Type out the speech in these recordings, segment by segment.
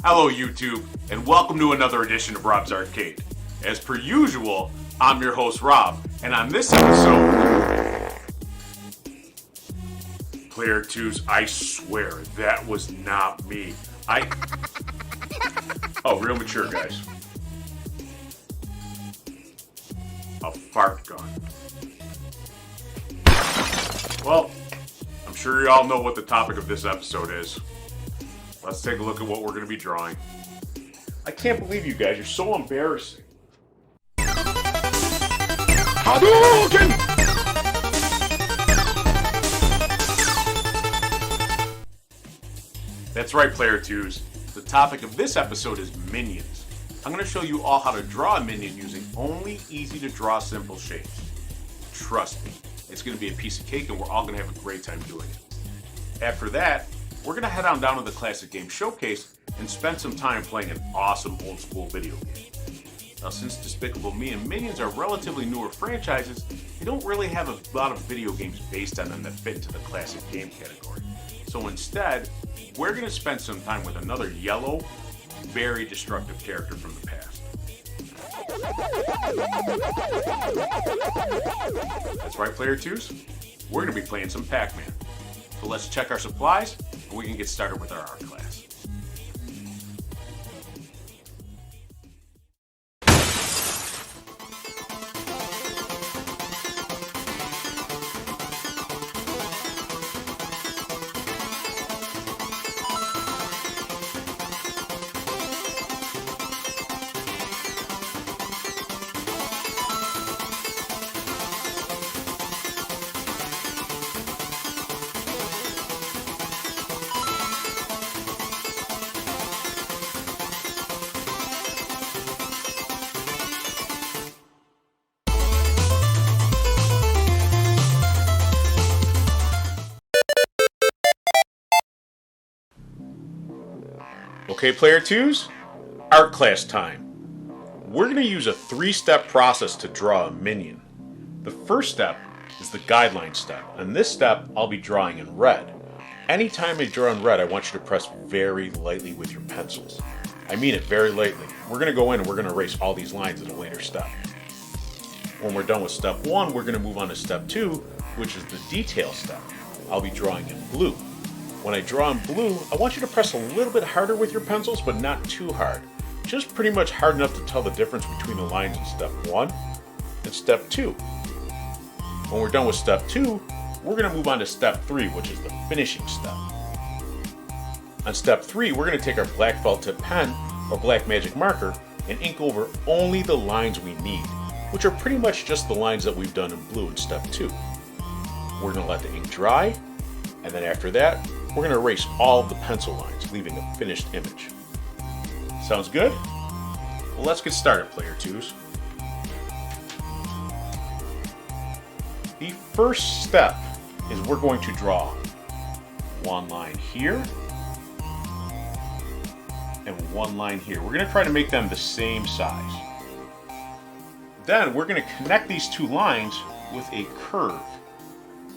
Hello YouTube, and welcome to another edition of Rob's Arcade. As per usual, I'm your host Rob, and on this episode... Player 2's, I swear, that was not me. Oh, real mature, guys. A fart gun. Well, I'm sure you all know what the topic of this episode is. Let's take a look at what we're going to be drawing. I can't believe you guys, you're so embarrassing. Hadouken! That's right, Player 2s. The topic of this episode is minions. I'm going to show you all how to draw a minion using only easy to draw simple shapes. Trust me, it's going to be a piece of cake and we're all going to have a great time doing it. After that, we're going to head on down to the Classic Game Showcase and spend some time playing an awesome old school video game. Now, since Despicable Me and Minions are relatively newer franchises, they don't really have a lot of video games based on them that fit into the classic game category. So instead, we're going to spend some time with another yellow, very destructive character from the past. That's right, Player 2s. We're going to be playing some Pac-Man. So let's check our supplies, and we can get started with our art class. Okay, Player 2s, art class time. We're going to use a 3-step process to draw a minion. The first step is the guideline step. In this step, I'll be drawing in red. Anytime I draw in red, I want you to press very lightly with your pencils. I mean it very lightly. We're going to go in and we're going to erase all these lines at a later step. When we're done with step 1, we're going to move on to step 2, which is the detail step. I'll be drawing in blue. When I draw in blue, I want you to press a little bit harder with your pencils, but not too hard. Just pretty much hard enough to tell the difference between the lines in step 1 and step 2. When we're done with step 2, we're going to move on to step 3, which is the finishing step. On step 3, we're going to take our black felt tip pen or black magic marker and ink over only the lines we need, which are pretty much just the lines that we've done in blue in step 2. We're going to let the ink dry, and then after that, we're going to erase all of the pencil lines, leaving a finished image. Sounds good? Well, let's get started, Player 2s. The first step is we're going to draw one line here and one line here. We're going to try to make them the same size. Then we're going to connect these two lines with a curve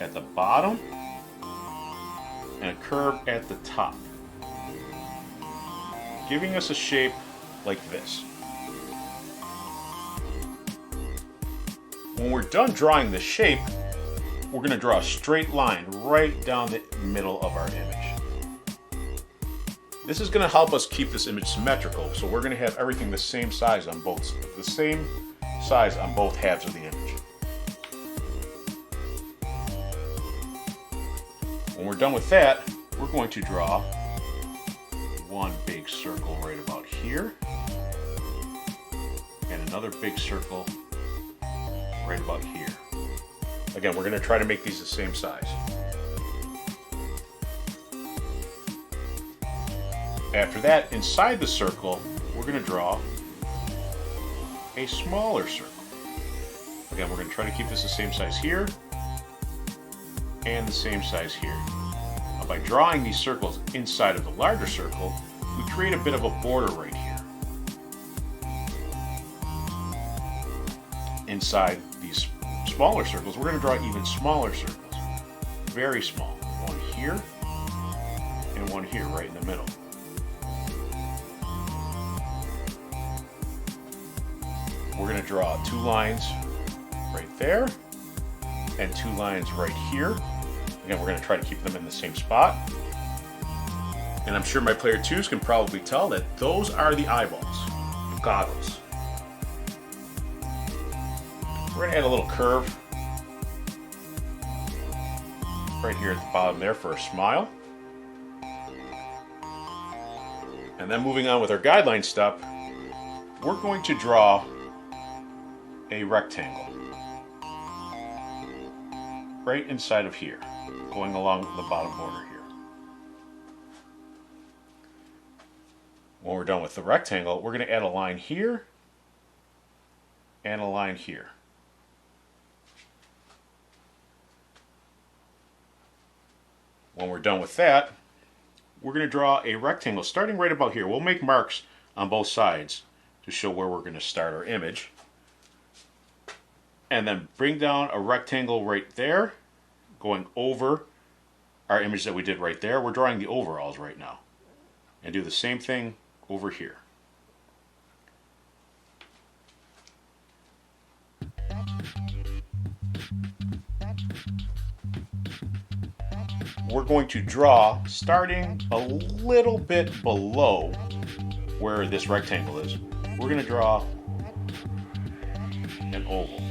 at the bottom and a curve at the top, giving us a shape like this. When we're done drawing the shape, we're going to draw a straight line right down the middle of our image. This is going to help us keep this image symmetrical, so we're going to have everything the same size on both halves of the image. When we're done with that, we're going to draw one big circle right about here and another big circle right about here. Again, we're going to try to make these the same size. After that, inside the circle, we're going to draw a smaller circle. Again, we're going to try to keep this the same size here and the same size here. Now, by drawing these circles inside of the larger circle, we create a bit of a border right here. Inside these smaller circles, we're going to draw even smaller circles. Very small. One here and one here right in the middle. going to draw 2 lines right there and 2 lines right here. Again, we're going to try to keep them in the same spot. And I'm sure my player 2s can probably tell that those are the eyeballs, goggles. We're going to add a little curve right here at the bottom there for a smile. And then moving on with our guideline step, we're going to draw a rectangle right inside of here, going along the bottom border here. When we're done with the rectangle, we're going to add a line here and a line here. When we're done with that, we're going to draw a rectangle starting right about here. We'll make marks on both sides to show where we're going to start our image. And then bring down a rectangle right there, going over our image that we did right there. We're drawing the overalls right now. And do the same thing over here. We're going to draw starting a little bit below where this rectangle is. We're going to draw an oval.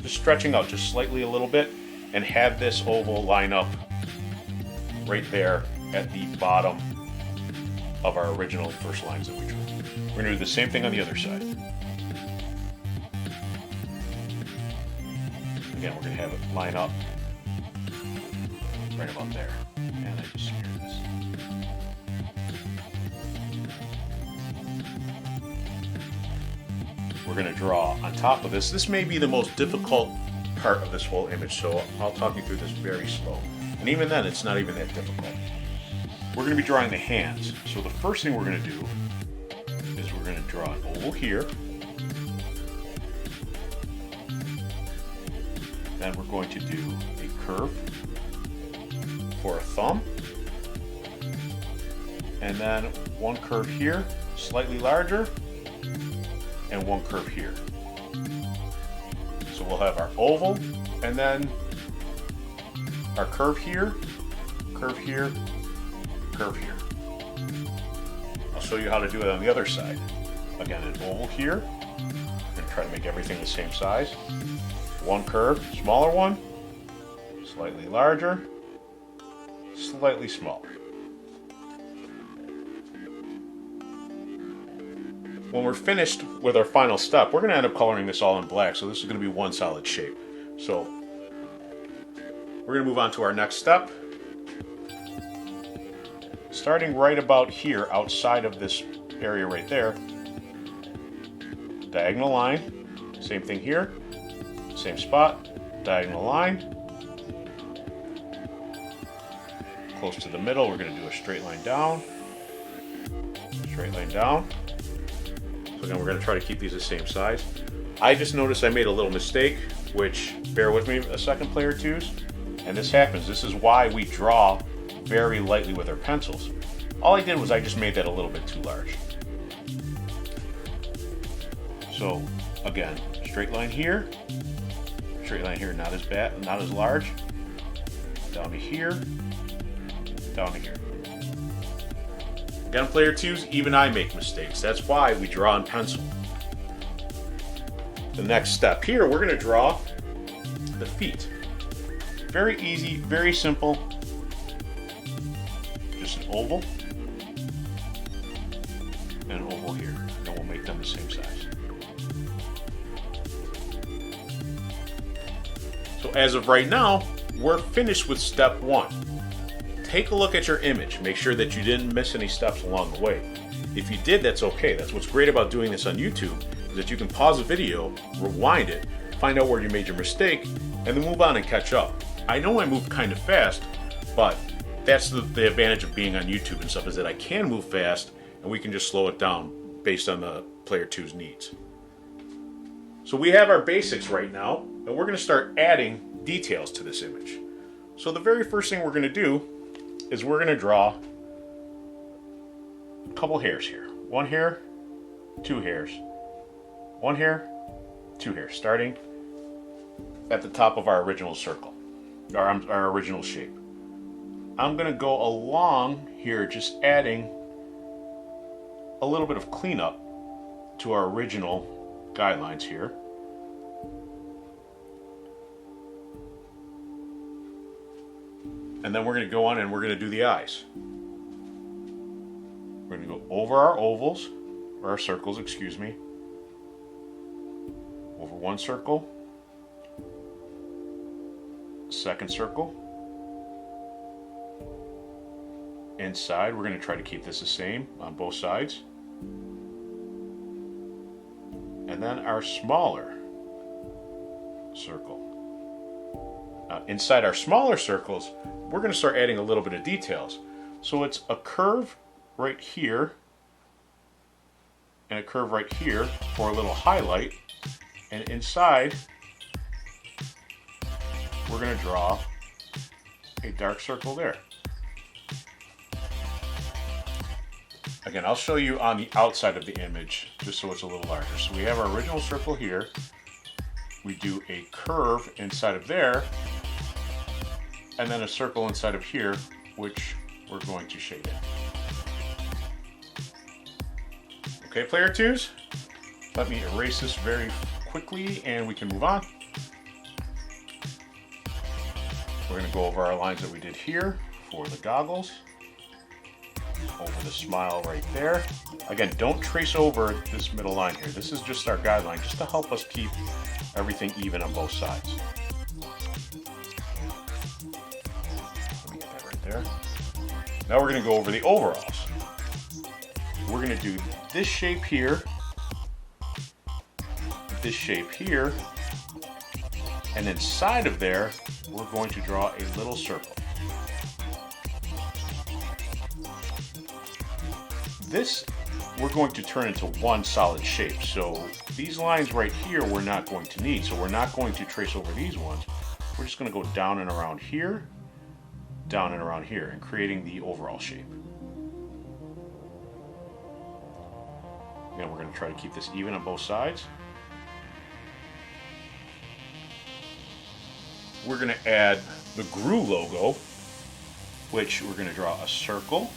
Just stretching out just slightly a little bit and have this oval line up right there at the bottom of our original first lines that we drew. We're going to do the same thing on the other side. Again, we're going to have it line up right about there. And I just smeared this. We're going to draw on top of this. This may be the most difficult part of this whole image, so I'll talk you through this very slow. And even then, it's not even that difficult. We're going to be drawing the hands. So the first thing we're going to do is we're going to draw an oval here. Then we're going to do a curve for a thumb. And then one curve here, slightly larger, and one curve here. So we'll have our oval, and then our curve here, curve here, curve here. I'll show you how to do it on the other side. Again, an oval here, and try to make everything the same size. One curve, smaller one, slightly larger, slightly smaller. When we're finished with our final step, we're going to end up coloring this all in black, so this is going to be one solid shape. So we're going to move on to our next step. Starting right about here, outside of this area right there, diagonal line, same thing here, same spot, diagonal line. Close to the middle, we're going to do a straight line down, straight line down. So again, we're going to try to keep these the same size. I just noticed I made a little mistake, which, bear with me a second, player twos, and this happens. This is why we draw very lightly with our pencils. All I did was I just made that a little bit too large. So again, straight line here, not as bad, not as large, down to here, down to here. Again, player twos, even I make mistakes. That's why we draw in pencil. The next step here, we're going to draw the feet. Very easy, very simple. Just an oval and an oval here. And we'll make them the same size. So as of right now, we're finished with step one. Take a look at your image. Make sure that you didn't miss any steps along the way. If you did, that's okay. That's what's great about doing this on YouTube, is that you can pause a video, rewind it, find out where you made your mistake, and then move on and catch up. I know I moved kind of fast, but that's the advantage of being on YouTube and stuff, is that I can move fast and we can just slow it down based on the player two's needs. So we have our basics right now, and we're going to start adding details to this image. So the very first thing we're going to do is we're going to draw a couple hairs here. One hair, two hairs. One hair, two here, starting at the top of our original circle, our original shape. I'm going to go along here, just adding a little bit of cleanup to our original guidelines here. And then we're going to go on and we're going to do the eyes. We're going to go over our ovals, or our circles, excuse me. Over one circle, second circle. Inside, we're going to try to keep this the same on both sides. And then our smaller circle. Now, inside our smaller circles, we're going to start adding a little bit of details. So it's a curve right here and a curve right here for a little highlight. And inside, we're going to draw a dark circle there. Again, I'll show you on the outside of the image just so it's a little larger. So we have our original circle here. We do a curve inside of there, and then a circle inside of here, which we're going to shade in. Okay, player twos, let me erase this very quickly and we can move on. We're going to go over our lines that we did here for the goggles. Over the smile right there. Again, don't trace over this middle line here. This is just our guideline, just to help us keep everything even on both sides. Let me get that right there. Now we're going to go over the overalls. We're going to do this shape here, this shape here, and inside of there, we're going to draw a little circle. This we're going to turn into one solid shape. So these lines right here we're not going to need. So we're not going to trace over these ones. We're just going to go down and around here, and creating the overall shape. Again, we're going to try to keep this even on both sides. We're going to add the GRU logo, which we're going to draw a circle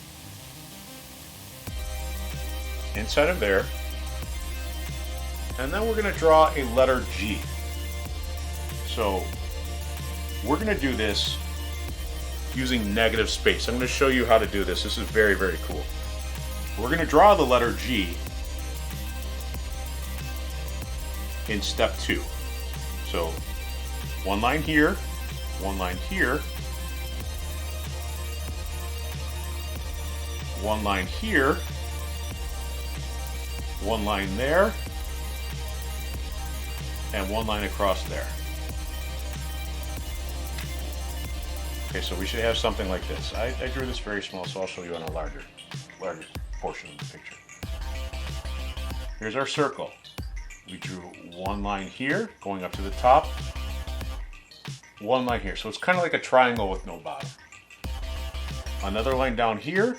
inside of there, and then we're going to draw a letter G. So we're going to do this using negative space. I'm going to show you how to do this. This is very, very cool. We're going to draw the letter G in step 2. So one line here, one line here, one line here, one line there, and one line across there. Okay, so we should have something like this. I drew this very small, so I'll show you on a larger portion of the picture. Here's our circle. We drew one line here, going up to the top, one line here. So it's kind of like a triangle with no bottom. Another line down here,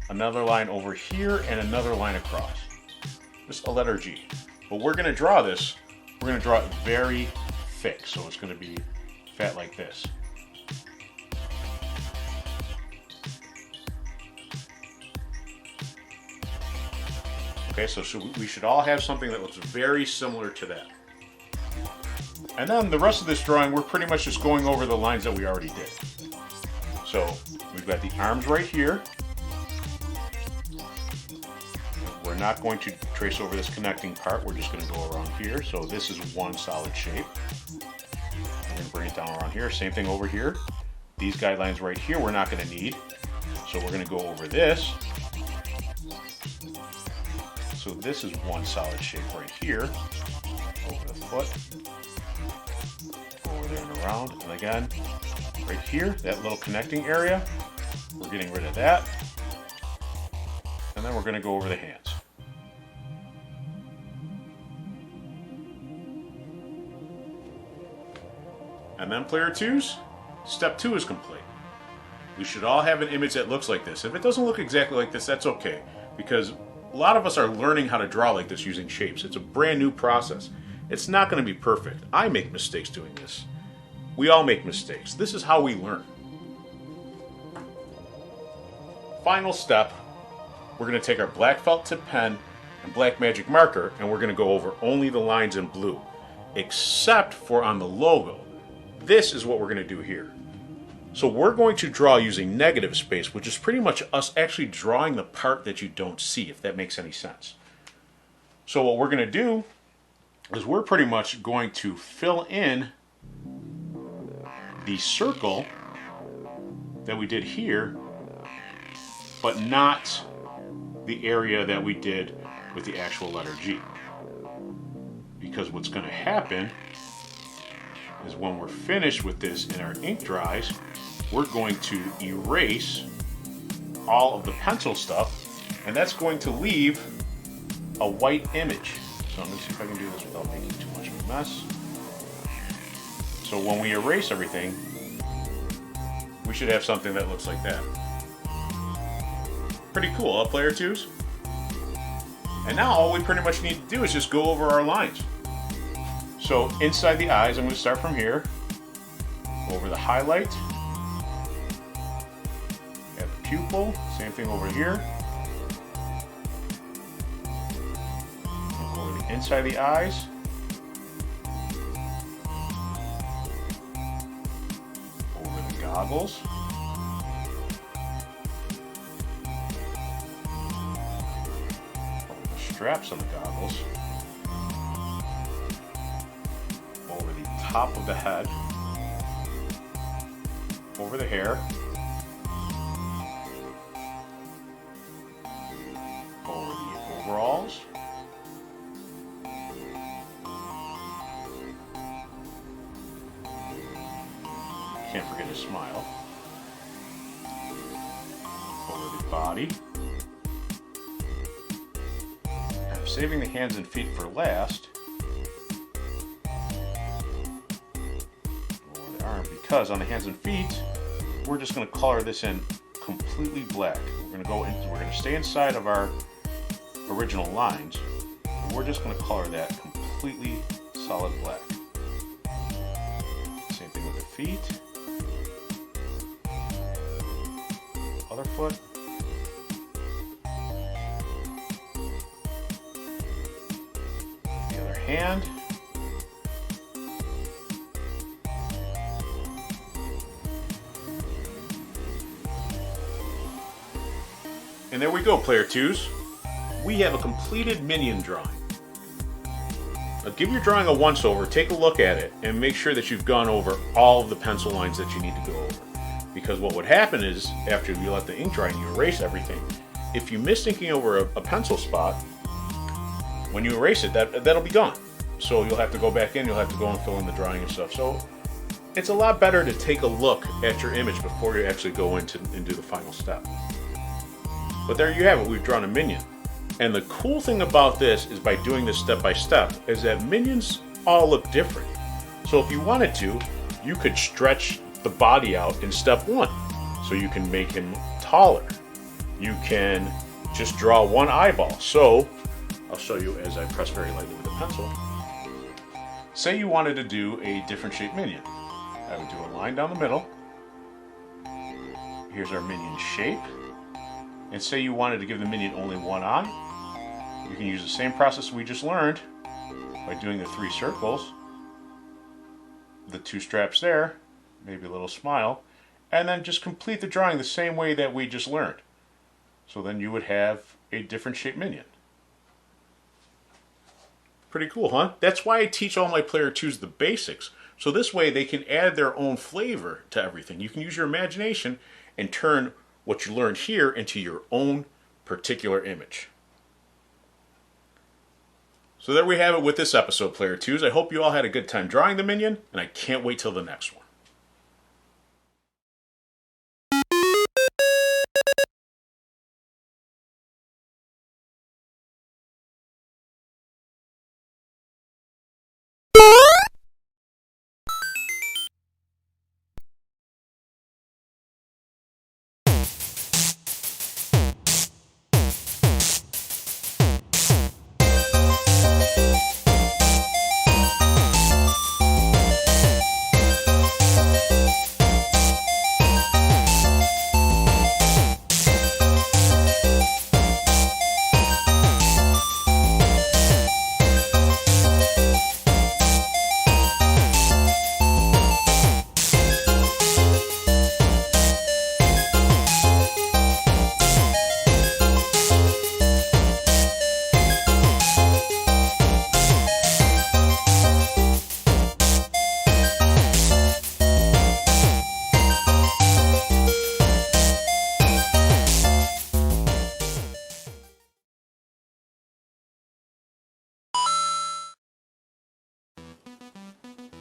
another line over here, and another line across. Just a letter G. But we're going to draw this, we're going to draw it very thick, so it's going to be fat like this. Okay, so we should all have something that looks very similar to that. And then the rest of this drawing, we're pretty much just going over the lines that we already did. So we've got the arms right here. We're not going to trace over this connecting part. We're just going to go around here. So this is one solid shape. And then bring it down around here. Same thing over here. These guidelines right here we're not going to need. So we're going to go over this. So this is one solid shape right here. Over the foot. Over there and around. And again, right here, that little connecting area, we're getting rid of that. And then we're going to go over the hands. And then player twos, step 2 is complete. We should all have an image that looks like this. If it doesn't look exactly like this, that's okay, because A lot of us are learning how to draw like this using shapes. It's a brand new process. It's not going to be perfect. I make mistakes doing this. We all make mistakes. This is how we learn. Final step, we're going to take our black felt tip pen and black magic marker, and we're going to go over only the lines in blue, except for on the logo. This is what we're going to do here. So we're going to draw using negative space, which is pretty much us actually drawing the part that you don't see, if that makes any sense. So what we're going to do is we're pretty much going to fill in the circle that we did here, but not the area that we did with the actual letter G. Because what's going to happen is when we're finished with this and our ink dries, we're going to erase all of the pencil stuff, and that's going to leave a white image. So let me see if I can do this without making too much of a mess. So when we erase everything, we should have something that looks like that. Pretty cool, huh, player twos? And now all we pretty much need to do is just go over our lines. So inside the eyes, I'm going to start from here, over the highlight, at the pupil, same thing over here, over the inside of the eyes, over the goggles, straps on the goggles, over the top of the head, over the hair, over the overalls, can't forget his smile, over the body. Saving the hands and feet for last, over the arm, because on the hands and feet, we're just going to color this in completely black. We're going to stay inside of our original lines, and we're just going to color that completely solid black. Same thing with the feet, other foot. Hand. And there we go, player twos. We have a completed minion drawing. Now give your drawing a once over, take a look at it, and make sure that you've gone over all of the pencil lines that you need to go over. Because what would happen is, after you let the ink dry and you erase everything, if you miss inking over a pencil spot, when you erase it, that'll be gone. So you'll have to go back in, you'll have to go and fill in the drawing and stuff. So it's a lot better to take a look at your image before you actually go in and do the final step. But there you have it, we've drawn a minion. And the cool thing about this is, by doing this step by step, is that minions all look different. So if you wanted to, you could stretch the body out in step one. So you can make him taller. You can just draw one eyeball. So I'll show you as I press very lightly with a pencil. Say you wanted to do a different shaped minion. I would do a line down the middle. Here's our minion shape. And say you wanted to give the minion only one eye. You can use the same process we just learned by doing the 3 circles, the 2 straps there, maybe a little smile, and then just complete the drawing the same way that we just learned. So then you would have a different shaped minion. Pretty cool, huh? That's why I teach all my player twos the basics. So this way they can add their own flavor to everything. You can use your imagination and turn what you learned here into your own particular image. So there we have it with this episode, player twos. I hope you all had a good time drawing the minion, and I can't wait till the next one.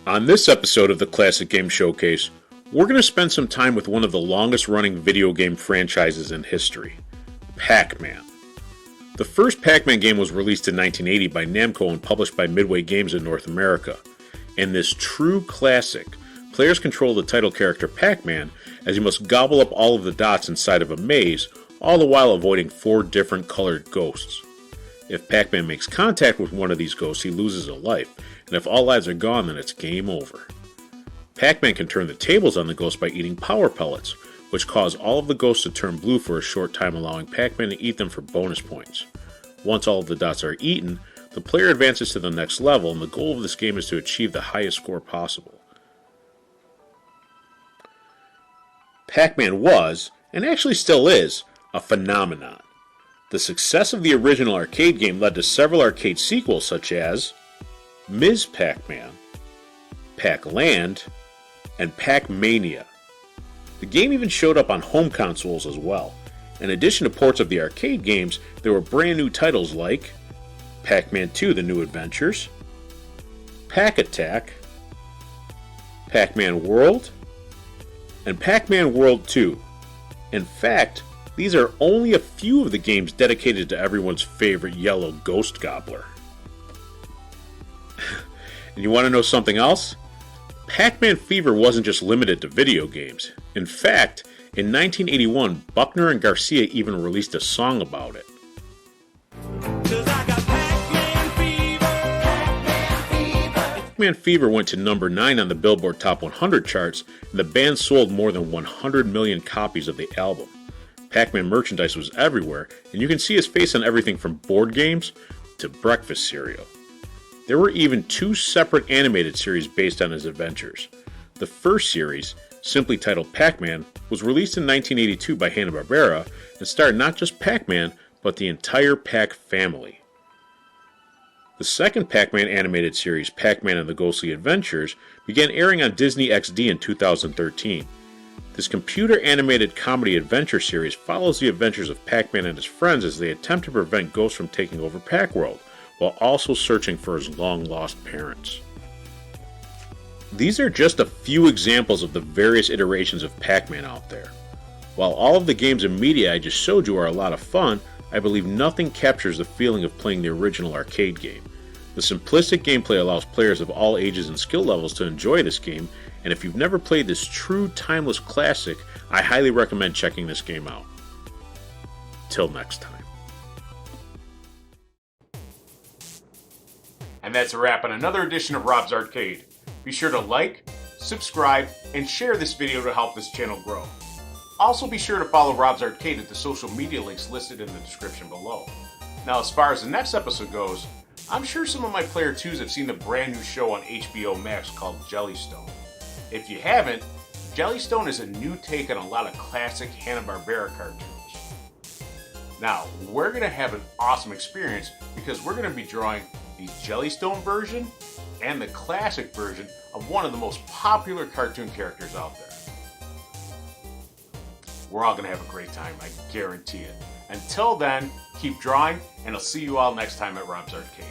On this episode of the Classic Game Showcase, we're going to spend some time with one of the longest running video game franchises in history, Pac-Man. The first Pac-Man game was released in 1980 by Namco and published by Midway Games in North America. In this true classic, players control the title character Pac-Man as he must gobble up all of the dots inside of a maze, all the while avoiding 4 different colored ghosts. If Pac-Man makes contact with one of these ghosts, he loses a life, and if all lives are gone, then it's game over. Pac-Man can turn the tables on the ghosts by eating power pellets, which cause all of the ghosts to turn blue for a short time, allowing Pac-Man to eat them for bonus points. Once all of the dots are eaten, the player advances to the next level, and the goal of this game is to achieve the highest score possible. Pac-Man was, and actually still is, a phenomenon. The success of the original arcade game led to several arcade sequels such as Ms. Pac-Man, Pac-Land, and Pac-Mania. The game even showed up on home consoles as well. In addition to ports of the arcade games, there were brand new titles like Pac-Man 2: The New Adventures, Pac-Attack, Pac-Man World, and Pac-Man World 2. In fact, these are only a few of the games dedicated to everyone's favorite yellow ghost gobbler. And you want to know something else? Pac-Man fever wasn't just limited to video games. In fact, in 1981, Buckner and Garcia even released a song about it. Pac-Man Fever went to number 9 on the Billboard Top 100 charts, and the band sold more than 100 million copies of the album. Pac-Man merchandise was everywhere, and you can see his face on everything from board games to breakfast cereal. There were even 2 separate animated series based on his adventures. The first series, simply titled Pac-Man, was released in 1982 by Hanna-Barbera and starred not just Pac-Man, but the entire Pac family. The second Pac-Man animated series, Pac-Man and the Ghostly Adventures, began airing on Disney XD in 2013. This computer-animated comedy adventure series follows the adventures of Pac-Man and his friends as they attempt to prevent ghosts from taking over Pac-World, while also searching for his long-lost parents. These are just a few examples of the various iterations of Pac-Man out there. While all of the games and media I just showed you are a lot of fun, I believe nothing captures the feeling of playing the original arcade game. The simplistic gameplay allows players of all ages and skill levels to enjoy this game, and if you've never played this true timeless classic, I highly recommend checking this game out. Till next time. And that's a wrap on another edition of Rob's Arcade. Be sure to like, subscribe, and share this video to help this channel grow. Also be sure to follow Rob's Arcade at the social media links listed in the description below. Now as far as the next episode goes, I'm sure some of my Player 2s have seen the brand new show on HBO Max called Jellystone. If you haven't, Jellystone is a new take on a lot of classic Hanna-Barbera cartoons. Now, we're going to have an awesome experience because we're going to be drawing the Jellystone version and the classic version of one of the most popular cartoon characters out there. We're all going to have a great time, I guarantee it. Until then, keep drawing, and I'll see you all next time at Rob's Arcade.